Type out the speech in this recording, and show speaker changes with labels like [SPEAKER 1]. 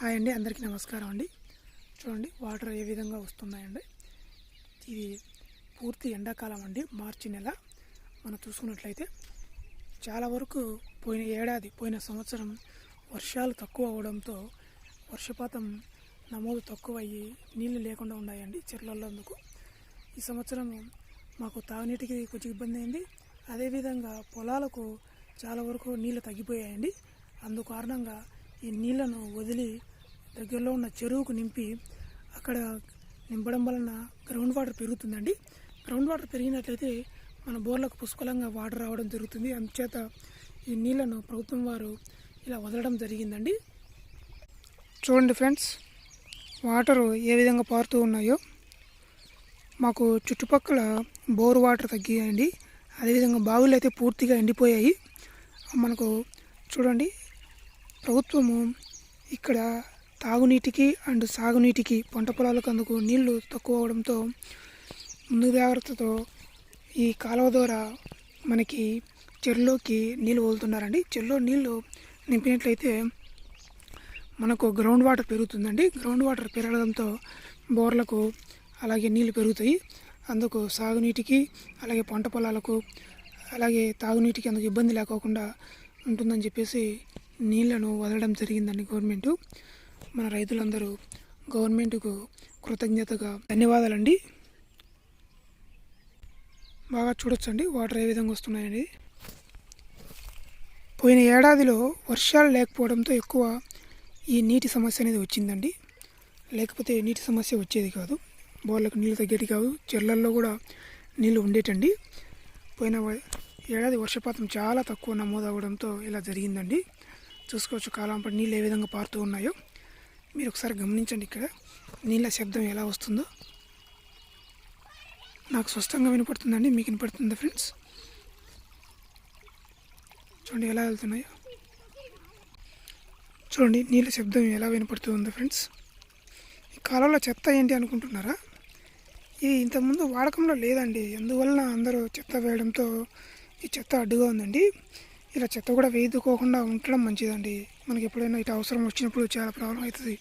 [SPEAKER 1] Hi అండి, అందరికీ నమస్కారం అండి. చూడండి వాటర్ ఏ విధంగా వస్తున్నాయండి. ఇది పూర్తి ఎండాకాలం అండి, మార్చి నెల. మనం చూసుకున్నట్లయితే చాలా వరకు పోయిన సంవత్సరం వర్షాలు తక్కువ అవడంతో వర్షపాతం నమోదు తక్కువ అయ్యి నీళ్లు లేకుండా ఉన్నాయండి చెర్లలో. అందుకు ఈ సంవత్సరం మాకు తాగునీటికి కొంచెం ఇబ్బంది అయింది. అదేవిధంగా పొలాలకు చాలా వరకు నీళ్లు తగ్గిపోయాయండి. అందు కారణంగా ఈ నీళ్లను వదిలి దగ్గరలో ఉన్న చెరువుకు నింపి అక్కడ నింపడం వలన గ్రౌండ్ వాటర్ పెరుగుతుందండి. గ్రౌండ్ వాటర్ పెరిగినట్లయితే మన బోర్లకు పుష్కలంగా వాటర్ రావడం జరుగుతుంది. అందుచేత ఈ నీళ్లను ప్రభుత్వం వారు ఇలా వదలడం జరిగిందండి. చూడండి ఫ్రెండ్స్, వాటరు ఏ విధంగా పారుతూ ఉన్నాయో. మాకు చుట్టుపక్కల బోర్ వాటర్ తగ్గాయండి. అదేవిధంగా బావులు అయితే పూర్తిగా ఎండిపోయాయి. మనకు చూడండి, ప్రభుత్వము ఇక్కడ తాగునీటికి అండ్ సాగునీటికి పంట పొలాలకు అందుకు నీళ్లు తక్కువ అవడంతో ముందు జాగ్రత్తతో ఈ కాలువ ద్వారా మనకి చెరువులోకి నీళ్ళు వదులుతున్నారండి. చెరువులో నీళ్లు నింపినట్లయితే మనకు గ్రౌండ్ వాటర్ పెరుగుతుందండి. గ్రౌండ్ వాటర్ పెరగడంతో బోర్లకు అలాగే నీళ్లు పెరుగుతాయి. అందుకు సాగునీటికి అలాగే పంట పొలాలకు అలాగే తాగునీటికి అందుకు ఇబ్బంది లేకోకుండా ఉంటుందని చెప్పేసి నీళ్లను వదలడం జరిగిందండి గవర్నమెంటు. మన రైతులందరూ గవర్నమెంట్కు కృతజ్ఞతగా ధన్యవాదాలండి. బాగా చూడొచ్చండి వాటర్ ఏ విధంగా వస్తున్నాయని. పోయిన ఏడాదిలో వర్షాలు లేకపోవడంతో ఎక్కువ ఈ నీటి సమస్య అనేది వచ్చిందండి. లేకపోతే నీటి సమస్య వచ్చేది కాదు. బోర్లకు నీళ్ళు తగ్గేది కాదు. చెర్లల్లో కూడా నీళ్ళు ఉండేటండి. పోయిన ఏడాది వర్షపాతం చాలా తక్కువ నమోదు అవ్వడంతో ఇలా జరిగిందండి. చూసుకోవచ్చు కాలంపై నీళ్ళు ఏ విధంగా పారుతూ ఉన్నాయో. మీరు ఒకసారి గమనించండి, ఇక్కడ నీళ్ళ శబ్దం ఎలా వస్తుందో. నాకు స్పష్టంగా వినపడుతుందండి. మీకు వినపడుతుందా ఫ్రెండ్స్? చూడండి ఎలా వెళ్తున్నాయో. చూడండి నీళ్ళ శబ్దం ఎలా వినపడుతూ ఉందో ఫ్రెండ్స్. ఈ కాలంలో చెత్త ఏంటి అనుకుంటున్నారా? ఇది ఇంతకుముందు వాడకంలో లేదండి. అందువలన అందరూ చెత్త వేయడంతో ఈ చెత్త అడ్డుగా ఉందండి. ఇలా చెత్త కూడా వేయదుకోకుండా ఉండడం మంచిదండి. మనకి ఎప్పుడైనా ఇటు అవసరం వచ్చినప్పుడు చాలా ప్రాబ్లం అవుతుంది.